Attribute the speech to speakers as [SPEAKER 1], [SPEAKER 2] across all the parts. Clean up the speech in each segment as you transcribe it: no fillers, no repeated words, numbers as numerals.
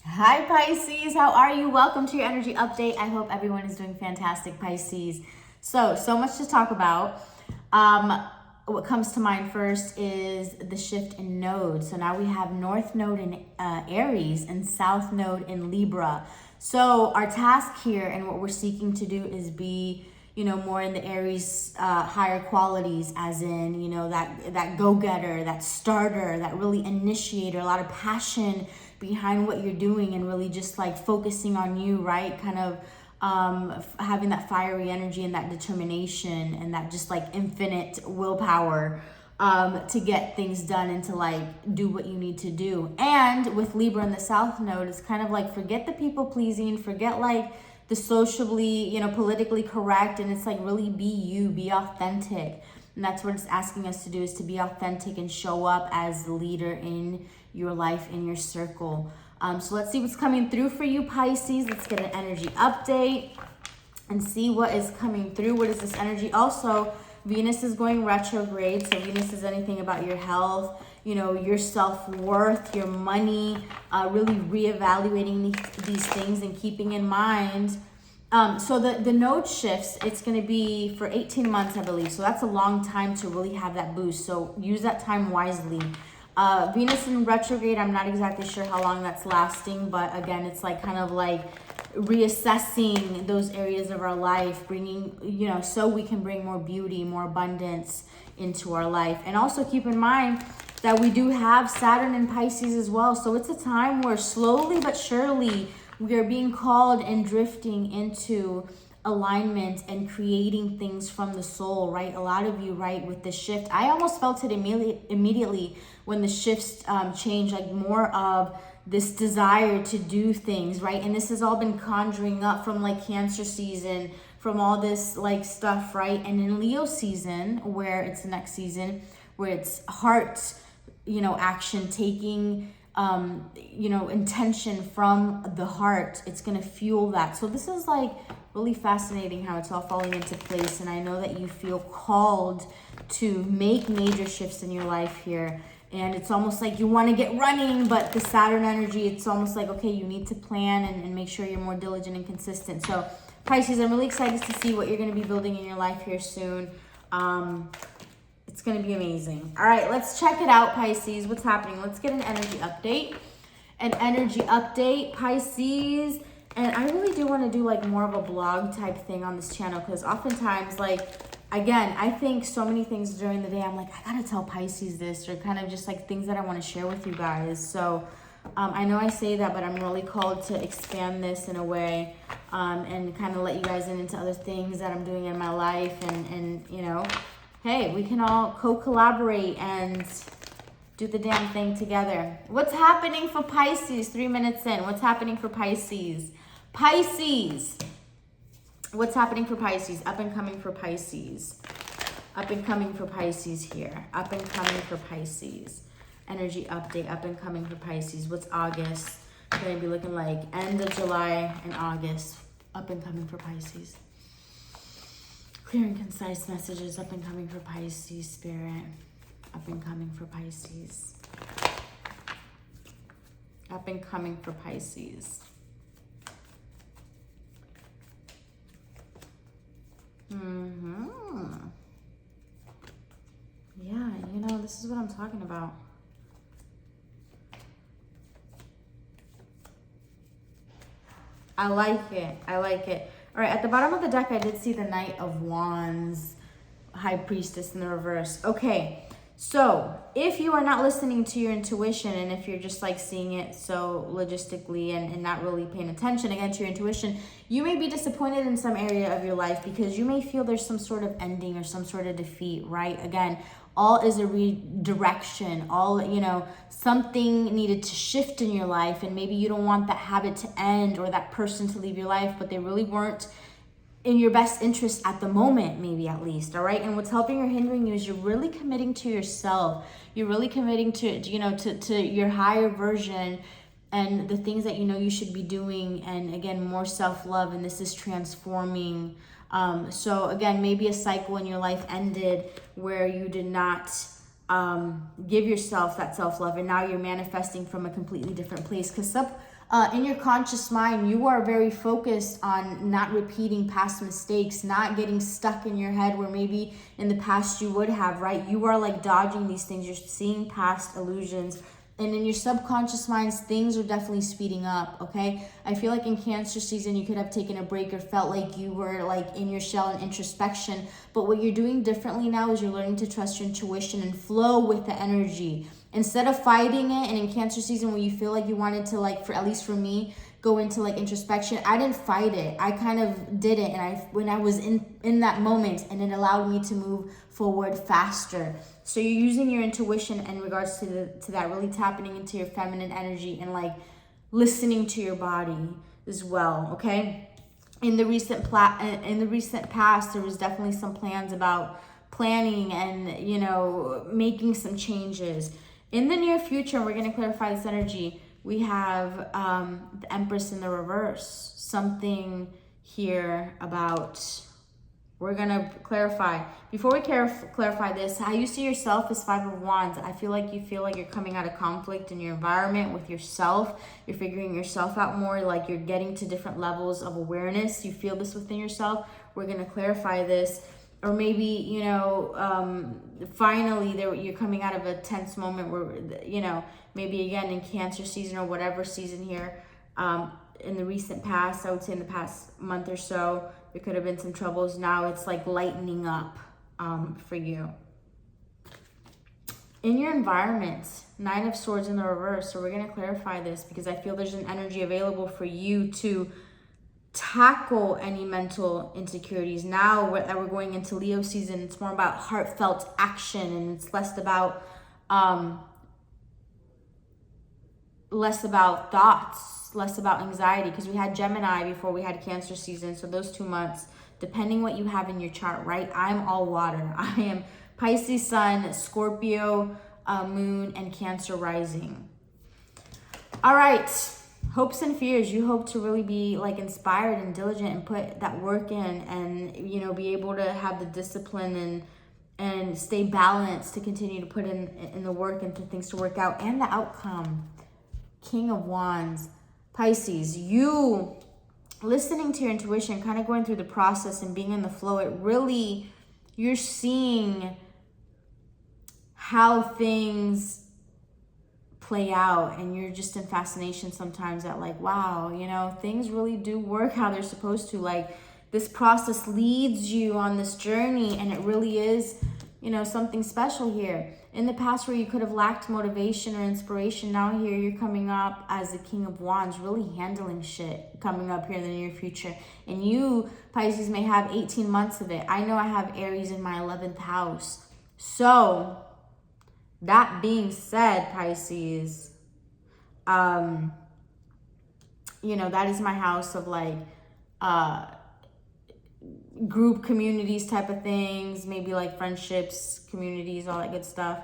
[SPEAKER 1] Hi Pisces, how are you? Welcome to your energy update. I hope everyone is doing fantastic, Pisces. So much to talk about. What comes to mind first is the shift in nodes. So now we have North Node in Aries and South Node in Libra. So our task here and what we're seeking to do is be, more in the Aries higher qualities, as in, that go-getter, that starter, that really initiator, a lot of passion behind what you're doing and really just like focusing on you, right? Kind of having that fiery energy and that determination and that just like infinite willpower to get things done and to like do what you need to do. And with Libra in the South Node, it's kind of like forget the people pleasing, forget like the socially, politically correct, and it's like really be you, be authentic. And that's what it's asking us to do, is to be authentic and show up as the leader in your life, in your circle. So let's see what's coming through for you, Pisces. Let's get an energy update and see what is coming through. What is this energy? Also, Venus is going retrograde. So Venus is anything about your health, your self-worth, your money, really reevaluating these things and keeping in mind. So the node shifts, it's going to be for 18 months, I believe. So that's a long time to really have that boost. So use that time wisely. Venus in retrograde, I'm not exactly sure how long that's lasting, but again, it's like kind of like reassessing those areas of our life, bringing, so we can bring more beauty, more abundance into our life. And also keep in mind that we do have Saturn in Pisces as well. So it's a time where slowly but surely we are being called and drifting into alignment and creating things from the soul, right? A lot of you, right, with the shift, I almost felt it immediately when the shifts changed, like more of this desire to do things, right? And this has all been conjuring up from like Cancer season, from all this like stuff, right? And in Leo season, where it's the next season, where it's heart, action, taking intention from the heart, it's going to fuel that. So this is like really fascinating how it's all falling into place. And I know that you feel called to make major shifts in your life here. And it's almost like you want to get running, but the Saturn energy, it's almost like, okay, you need to plan and make sure you're more diligent and consistent. So Pisces, I'm really excited to see what you're going to be building in your life here soon. It's going to be amazing. All right, let's check it out, Pisces. What's happening? Let's get an energy update. An energy update, Pisces. And I really do want to do like more of a blog type thing on this channel, because oftentimes, like, again, I think so many things during the day, I'm like, I got to tell Pisces this, or kind of just like things that I want to share with you guys. So I know I say that, but I'm really called to expand this in a way and kind of let you guys into other things that I'm doing in my life. And hey, we can all co-collaborate and do the damn thing together. What's happening for Pisces? 3 minutes in. What's happening for Pisces? Pisces. What's happening for Pisces? Up and coming for Pisces. Up and coming for Pisces here. Up and coming for Pisces. Energy update. Up and coming for Pisces. What's August going to be looking like? End of July and August. Up and coming for Pisces. Clear and concise messages. Up and coming for Pisces, Spirit. Up and coming for Pisces. Up and coming for Pisces. Yeah, this is what I'm talking about. I like it. I like it. All right, at the bottom of the deck, I did see the Knight of Wands, High Priestess in the reverse. Okay, so if you are not listening to your intuition, and if you're just like seeing it so logistically and not really paying attention again to your intuition, you may be disappointed in some area of your life because you may feel there's some sort of ending or some sort of defeat, right? Again, all is a redirection. All, something needed to shift in your life, and maybe you don't want that habit to end or that person to leave your life, but they really weren't in your best interest at the moment, maybe at least, all right? And what's helping or hindering you is you're really committing to yourself. You're really committing to, to your higher version and the things that you should be doing. And again, more self-love, and this is transforming. So again, maybe a cycle in your life ended where you did not give yourself that self-love, and now you're manifesting from a completely different place, because in your conscious mind, you are very focused on not repeating past mistakes, not getting stuck in your head where maybe in the past you would have, right? You are like dodging these things. You're seeing past illusions. And in your subconscious minds, things are definitely speeding up, okay? I feel like in Cancer season, you could have taken a break or felt like you were like in your shell and introspection. But what you're doing differently now is you're learning to trust your intuition and flow with the energy. Instead of fighting it, and in Cancer season when you feel like you wanted to, like, for at least for me, go into like introspection, I didn't fight it. I kind of did it, and when I was in that moment, and it allowed me to move forward faster. So you're using your intuition in regards to that, really tapping into your feminine energy and like listening to your body as well. Okay. In the recent past, there was definitely some plans about planning and, you know, making some changes. In the near future, we're going to clarify this energy. We have the Empress in the reverse. Something here about, we're going to clarify. Before we clarify this, how you see yourself is Five of Wands. I feel like you're coming out of conflict in your environment with yourself. You're figuring yourself out more, like you're getting to different levels of awareness. You feel this within yourself. We're going to clarify this. Or maybe, you know, finally you're coming out of a tense moment where, you know, maybe again in Cancer season or whatever season here, in the recent past, I would say in the past month or so, there could have been some troubles. Now it's like lightening up for you. In your environment, Nine of Swords in the reverse. So we're going to clarify this because I feel there's an energy available for you to tackle any mental insecurities. Now that we're going into Leo season, it's more about heartfelt action, and it's less about thoughts, less about anxiety, because we had Gemini before we had Cancer season. So those 2 months, depending what you have in your chart, right? I'm all water. I am Pisces sun, Scorpio moon, and Cancer rising. All right. Hopes and fears. You hope to really be like inspired and diligent and put that work in, and, you know, be able to have the discipline and stay balanced to continue to put in the work and for things to work out and the outcome. King of Wands. Pisces, you listening to your intuition, kind of going through the process and being in the flow, it really, you're seeing how things play out, and you're just in fascination sometimes at like, wow, you know, things really do work how they're supposed to. Like, this process leads you on this journey, and it really is, you know, something special here. In the past where you could have lacked motivation or inspiration, now here you're coming up as the King of Wands, really handling shit coming up here in the near future. And you, Pisces, may have 18 months of it. I know I have Aries in my 11th house. So that being said, Pisces, you know, that is my house of like group communities type of things, maybe like friendships, communities, all that good stuff.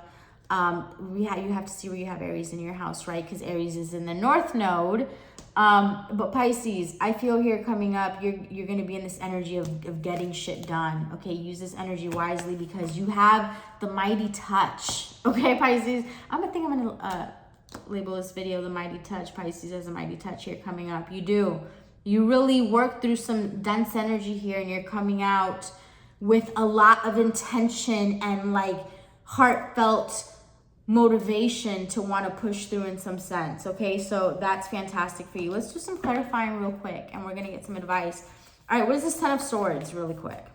[SPEAKER 1] You have to see where you have Aries in your house, right? Because Aries is in the North Node. But Pisces, I feel here coming up, you're going to be in this energy of getting shit done. Okay, use this energy wisely because you have the mighty touch. Okay, Pisces, I'm going to label this video the mighty touch. Pisces has a mighty touch here coming up. You do. You really work through some dense energy here, and you're coming out with a lot of intention and like heartfelt motivation to want to push through in some sense. Okay, so that's fantastic for you. Let's do some clarifying real quick, and we're going to get some advice. All right, what is this Ten of Swords really quick?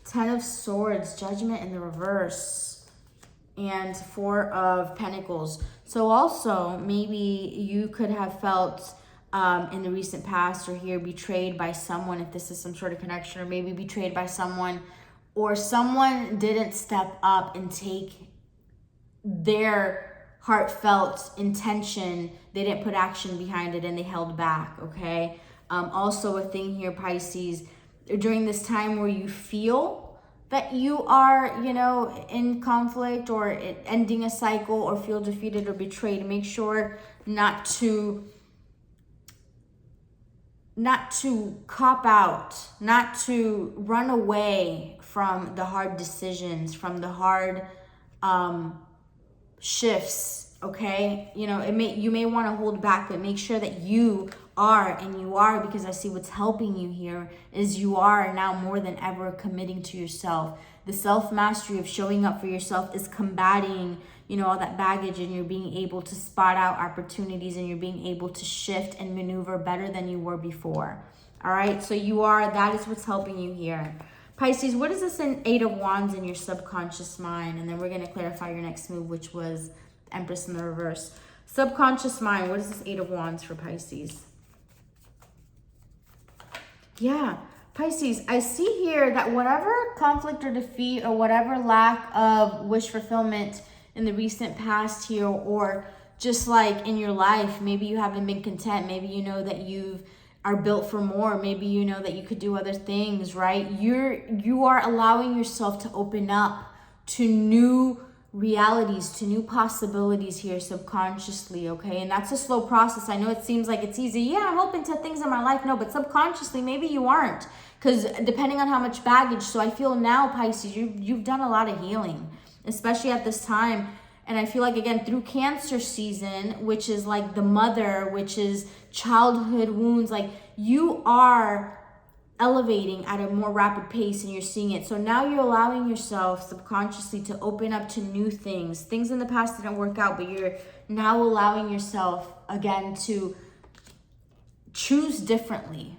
[SPEAKER 1] Ten of Swords, Judgment in the reverse, and Four of Pentacles. So also, maybe you could have felt in the recent past or here betrayed by someone, if this is some sort of connection, or maybe betrayed by someone, or someone didn't step up and take their heartfelt intention. They didn't put action behind it and they held back. Okay. Also a thing here, Pisces, during this time where you feel that you are, you know, in conflict or ending a cycle or feel defeated or betrayed, make sure not to cop out, not to run away from the hard decisions, from the hard shifts okay? You know, you may want to hold back, but make sure that you are, because I see what's helping you here is you are now more than ever committing to yourself. The self-mastery of showing up for yourself is combating, you know, all that baggage, and you're being able to spot out opportunities, and you're being able to shift and maneuver better than you were before. All right, so that is what's helping you here. Pisces, what is this in Eight of Wands in your subconscious mind? And then we're going to clarify your next move, which was Empress in the reverse. Subconscious mind, what is this Eight of Wands for Pisces? Yeah, Pisces, I see here that whatever conflict or defeat or whatever lack of wish fulfillment in the recent past here, or just like in your life, maybe you haven't been content. Maybe you know that are built for more. Maybe you know that you could do other things, right? You are allowing yourself to open up to new realities, to new possibilities here subconsciously, okay? And that's a slow process. I know it seems like it's easy. Yeah, I'm open to things in my life. No, but subconsciously, maybe you aren't, because depending on how much baggage. So I feel now, Pisces, you've done a lot of healing, especially at this time. And I feel like, again, through Cancer season, which is like the mother, which is childhood wounds, like you are elevating at a more rapid pace, and you're seeing it. So now you're allowing yourself subconsciously to open up to new things. Things in the past didn't work out, but you're now allowing yourself, again, to choose differently.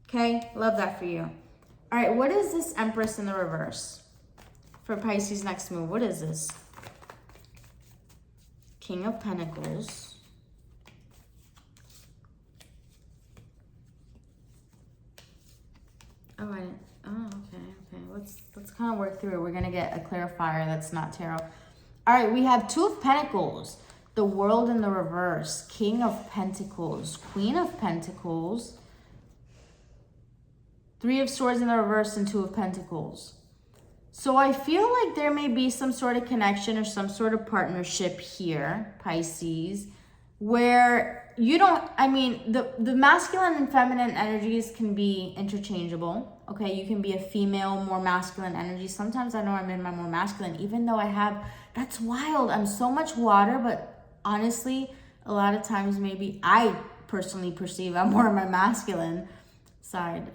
[SPEAKER 1] Okay? Love that for you. All right, what is this Empress in the reverse for Pisces' next move? What is this? King of Pentacles. Okay. Let's kind of work through it. We're gonna get a clarifier that's not tarot. All right, we have Two of Pentacles, the World in the reverse, King of Pentacles, Queen of Pentacles, Three of Swords in the reverse, and Two of Pentacles. So I feel like there may be some sort of connection or some sort of partnership here, Pisces, where the masculine and feminine energies can be interchangeable. Okay, you can be a female, more masculine energy. Sometimes I know I'm in my more masculine, even though that's wild. I'm so much water, but honestly, a lot of times maybe I personally perceive I'm more of my masculine side.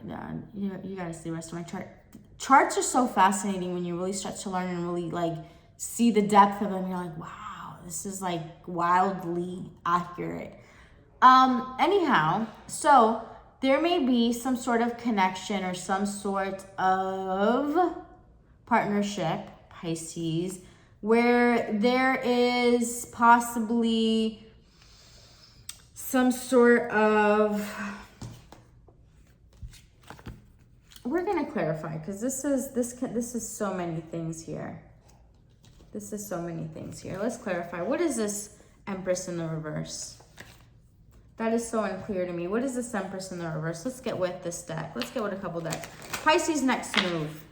[SPEAKER 1] You gotta see the rest of my chart. Charts are so fascinating when you really start to learn and really like see the depth of them. You're like, wow, this is like wildly accurate. Anyhow, so there may be some sort of connection or some sort of partnership, Pisces, where there is possibly some sort of, we're going to clarify, because this is so many things here. This is so many things here. Let's clarify. What is this Empress in the reverse? That is so unclear to me. What is this Empress in the reverse? Let's get with this deck. Let's get with a couple decks. Pisces, next move.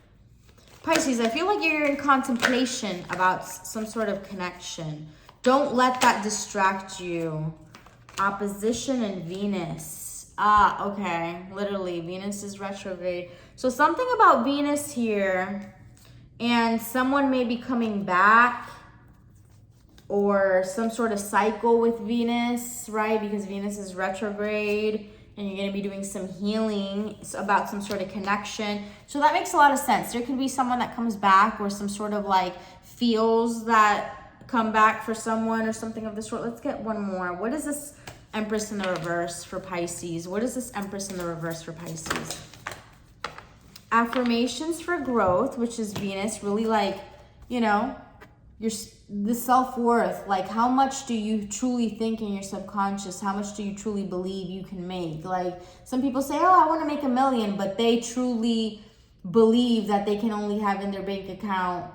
[SPEAKER 1] Pisces, I feel like you're in contemplation about some sort of connection. Don't let that distract you. Opposition and Venus. Okay. Literally, Venus is retrograde. So something about Venus here, and someone may be coming back, or some sort of cycle with Venus, right? Because Venus is retrograde, and you're going to be doing some healing about some sort of connection. So that makes a lot of sense. There could be someone that comes back, or some sort of like feels that come back for someone, or something of the sort. Let's get one more. What is this Empress in the reverse for Pisces? What is this Empress in the reverse for Pisces? Affirmations for growth, which is Venus, really like, the self-worth, like how much do you truly think in your subconscious? How much do you truly believe you can make? Like some people say, oh, I want to make $1 million, but they truly believe that they can only have in their bank account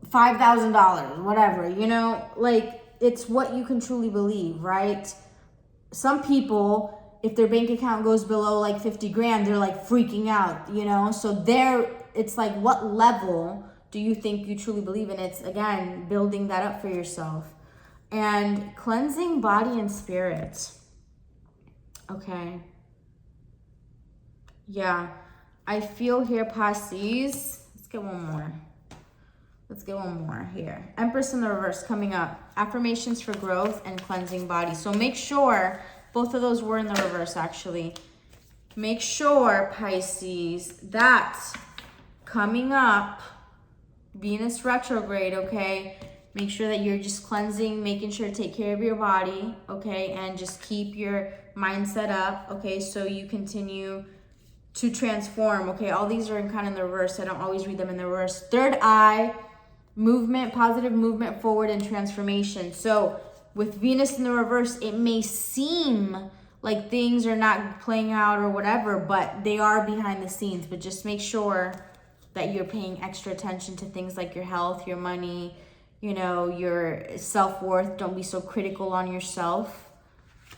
[SPEAKER 1] $5,000, whatever, like it's what you can truly believe, right? Some people, if their bank account goes below like 50 grand, they're like freaking out, So it's like, what level do you think you truly believe in? It's, again, building that up for yourself. And cleansing body and spirit. Okay. Yeah. I feel here, Pisces. Let's get one more. Let's get one more here. Empress in the reverse coming up. Affirmations for growth and cleansing body. So make sure, both of those were in the reverse actually. Make sure, Pisces, that coming up, Venus retrograde, okay? Make sure that you're just cleansing, making sure to take care of your body, okay? And just keep your mindset up, okay? So you continue to transform, okay? All these are in kind of the reverse. I don't always read them in the reverse. Third eye, movement, positive movement forward and transformation. So with Venus in the reverse, it may seem like things are not playing out or whatever, but they are behind the scenes. But just make sure that you're paying extra attention to things like your health, your money, you know, your self-worth. Don't be so critical on yourself,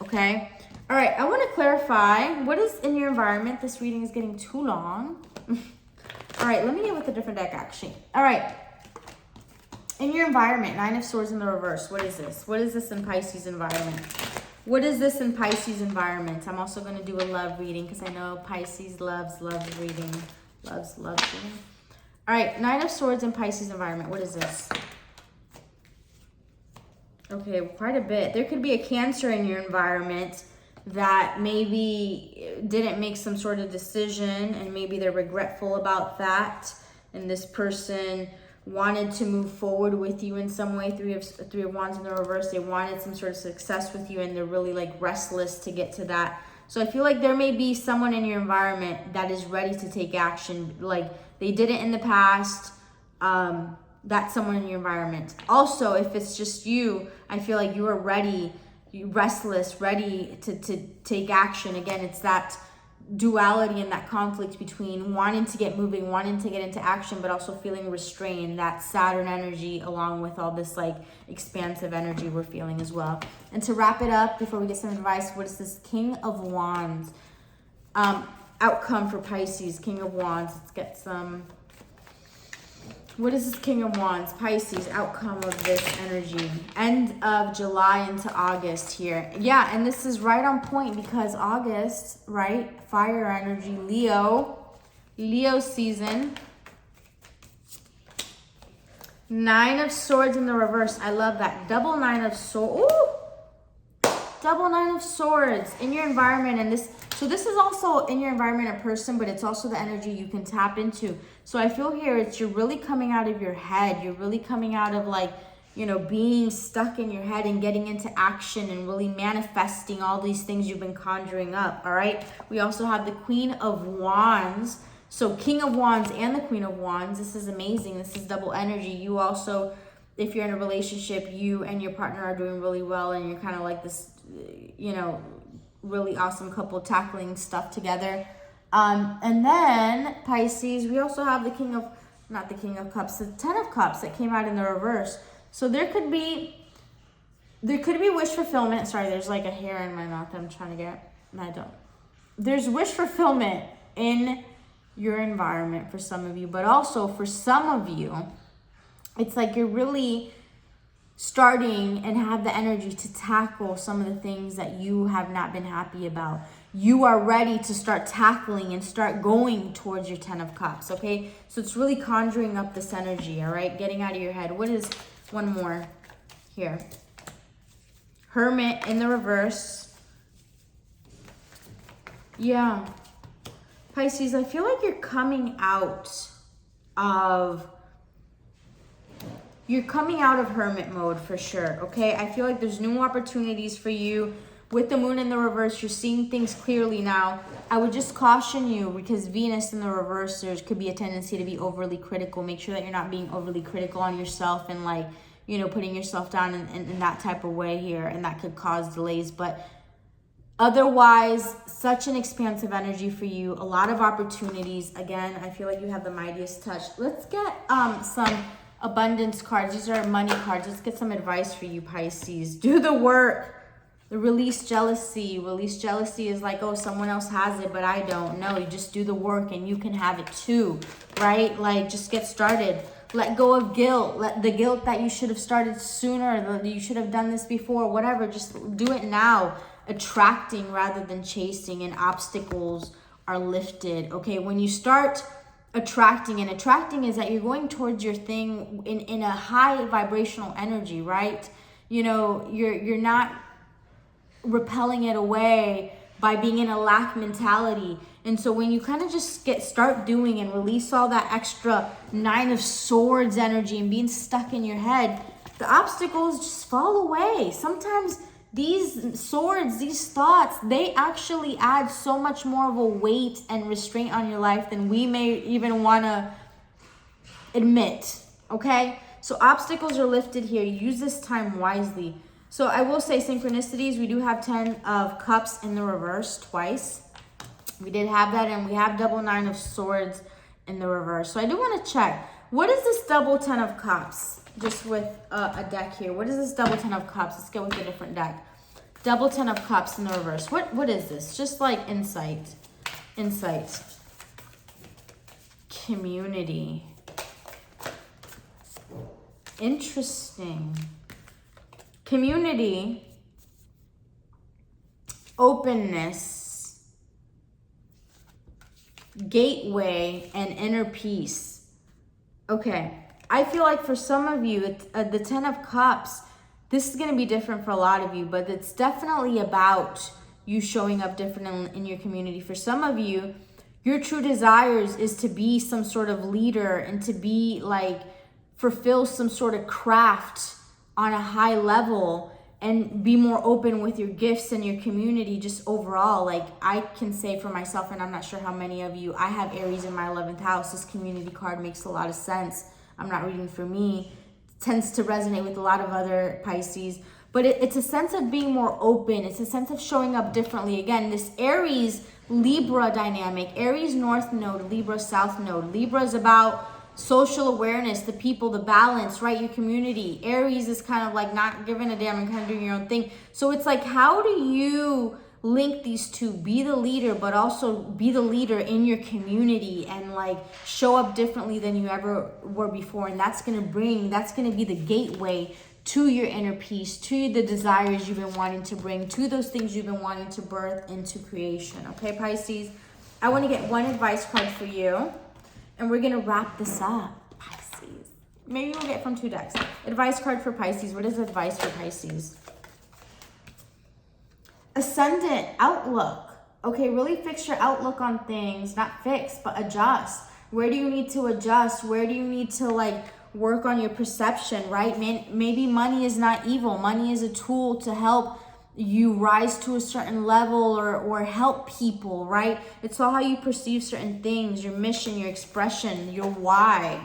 [SPEAKER 1] okay? All right, I want to clarify what is in your environment. This reading is getting too long. All right, let me get with a different deck actually. All right. In your environment, Nine of Swords in the reverse. What is this? What is this in Pisces environment? What is this in Pisces environment? I'm also going to do a love reading because I know Pisces loves reading. Loves reading. All right, Nine of Swords in Pisces environment. What is this? Okay, quite a bit. There could be a Cancer in your environment that maybe didn't make some sort of decision and maybe they're regretful about that. And this person wanted to move forward with you in some way. Three of Wands in the reverse. They wanted some sort of success with you and they're really like restless to get to that. So I feel like there may be someone in your environment that is ready to take action. Like they did it in the past. That's someone in your environment. Also, if it's just you, I feel like you are ready, restless, ready to take action. Again, it's that duality and that conflict between wanting to get moving, wanting to get into action, but also feeling restrained. That Saturn energy along with all this like expansive energy we're feeling as well. And to wrap it up, before we get some advice, what is this King of Wands outcome for Pisces? King of Wands. Let's get some. What is this King of Wands? Pisces, outcome of this energy. End of July into August here. Yeah, and this is right on point because August, right? Fire energy, Leo season. Nine of Swords in the reverse. I love that. Double Nine of Swords. Ooh! Double Nine of Swords in your environment. And this, so this is also in your environment a person, but it's also the energy you can tap into. So I feel here it's you're really coming out of your head. You're really coming out of like, you know, being stuck in your head and getting into action and really manifesting all these things you've been conjuring up, all right? We also have the Queen of Wands. So King of Wands and the Queen of Wands. This is amazing. This is double energy. You also, if you're in a relationship, you and your partner are doing really well and you're kind of like this, you know, really awesome couple tackling stuff together. And then Pisces, we also have the not the King of Cups, the Ten of Cups that came out in the reverse. So there could be wish fulfillment. Sorry, there's like a hair in my mouth that I'm trying to get, and I don't. There's wish fulfillment in your environment for some of you, but also for some of you, it's like you're really starting and have the energy to tackle some of the things that you have not been happy about. You are ready to start tackling and start going towards your Ten of Cups, okay? So it's really conjuring up this energy, all right? Getting out of your head. What is one more here? Hermit in the reverse. Yeah. Pisces, I feel like you're coming out of hermit mode for sure, okay? I feel like there's new opportunities for you. With the moon in the reverse, you're seeing things clearly now. I would just caution you because Venus in the reverse, there could be a tendency to be overly critical. Make sure that you're not being overly critical on yourself and like, you know, putting yourself down in that type of way here, and that could cause delays. But otherwise, such an expansive energy for you. A lot of opportunities. Again, I feel like you have the Midas touch. Let's get some abundance cards. These are money cards. Let's get some advice for you, Pisces. Do the work. The release jealousy. Release jealousy is like, oh, someone else has it, but I don't. No, you just do the work and you can have it too, right? Like, just get started. Let go of guilt. Let the guilt that you should have started sooner, that you should have done this before, whatever. Just do it now. Attracting rather than chasing, and obstacles are lifted. Okay, when you start attracting, and attracting is that you're going towards your thing in a high vibrational energy, right? You know, you're not repelling it away by being in a lack mentality. And so when you kind of just start doing and release all that extra Nine of Swords energy and being stuck in your head, the obstacles just fall away. Sometimes these swords, these thoughts, they actually add so much more of a weight and restraint on your life than we may even want to admit, okay? So obstacles are lifted here. Use this time wisely. So I will say synchronicities, we do have 10 of Cups in the reverse twice. We did have that, and we have double Nine of Swords in the reverse. So I do want to check. What is this double 10 of Cups? Just with a deck here. What is this double 10 of Cups? Let's go with a different deck. Double 10 of Cups in the reverse. What is this? Just like insight. Insight. Community. Interesting. Community. Openness. Gateway and inner peace. Okay. I feel like for some of you, the 10 of Cups, this is going to be different for a lot of you, but it's definitely about you showing up different in your community. For some of you, your true desires is to be some sort of leader and to be like, fulfill some sort of craft on a high level and be more open with your gifts and your community just overall. Like I can say for myself, and I'm not sure how many of you, I have Aries in my 11th house. This community card makes a lot of sense. I'm not reading for me. It tends to resonate with a lot of other Pisces. But it's a sense of being more open. It's a sense of showing up differently. Again, this Aries Libra dynamic. Aries North Node, Libra South Node. Libra is about social awareness, the people, the balance, right? Your community. Aries is kind of like not giving a damn and kind of doing your own thing. So it's like, how do you link these two? Be the leader, but also be the leader in your community and like show up differently than you ever were before. And that's going to be the gateway to your inner peace, to the desires you've been wanting to bring, to those things you've been wanting to birth into creation. Okay, Pisces? I want to get one advice card for you. And we're going to wrap this up, Pisces. Maybe we'll get from 2 decks. Advice card for Pisces. What is advice for Pisces? Ascendant outlook. Okay, really fix your outlook on things. Not fix, but adjust. Where do you need to adjust? Where do you need to like work on your perception, right? Maybe money is not evil. Money is a tool to help you rise to a certain level or help people, right? It's all how you perceive certain things, your mission, your expression, your why.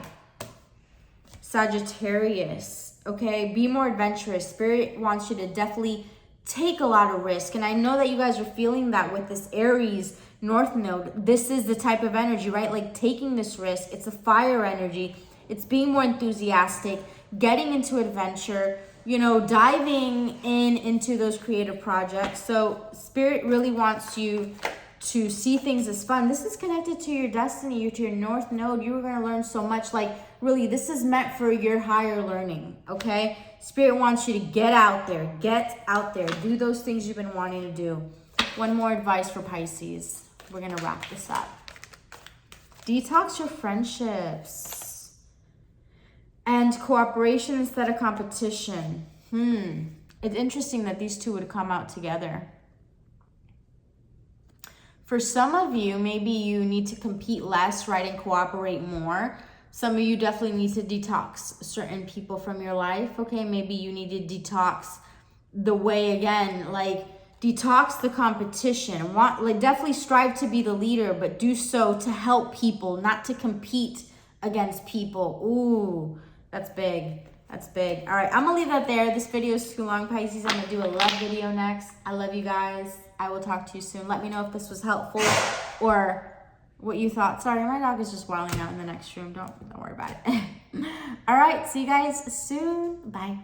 [SPEAKER 1] Sagittarius, okay? Be more adventurous. Spirit wants you to definitely take a lot of risk. And I know that you guys are feeling that with this Aries North Node. This is the type of energy, right? Like taking this risk. It's a fire energy. It's being more enthusiastic, getting into adventure, you know, diving into those creative projects. So Spirit really wants you to see things as fun. This is connected to your destiny, to your North Node. You are going to learn so much. Like, really, this is meant for your higher learning, okay? Spirit wants you to get out there, do those things you've been wanting to do. One more advice for Pisces. We're going to wrap this up. Detox your friendships. And cooperation instead of competition. It's interesting that these two would come out together. For some of you, maybe you need to compete less, right, and cooperate more. Some of you definitely need to detox certain people from your life, okay? Maybe you need to detox the way, again, like detox the competition. Definitely strive to be the leader, but do so to help people, not to compete against people. Ooh. That's big. That's big. All right, I'm going to leave that there. This video is too long, Pisces. I'm going to do a love video next. I love you guys. I will talk to you soon. Let me know if this was helpful or what you thought. Sorry, my dog is just wilding out in the next room. Don't worry about it. All right, see you guys soon. Bye.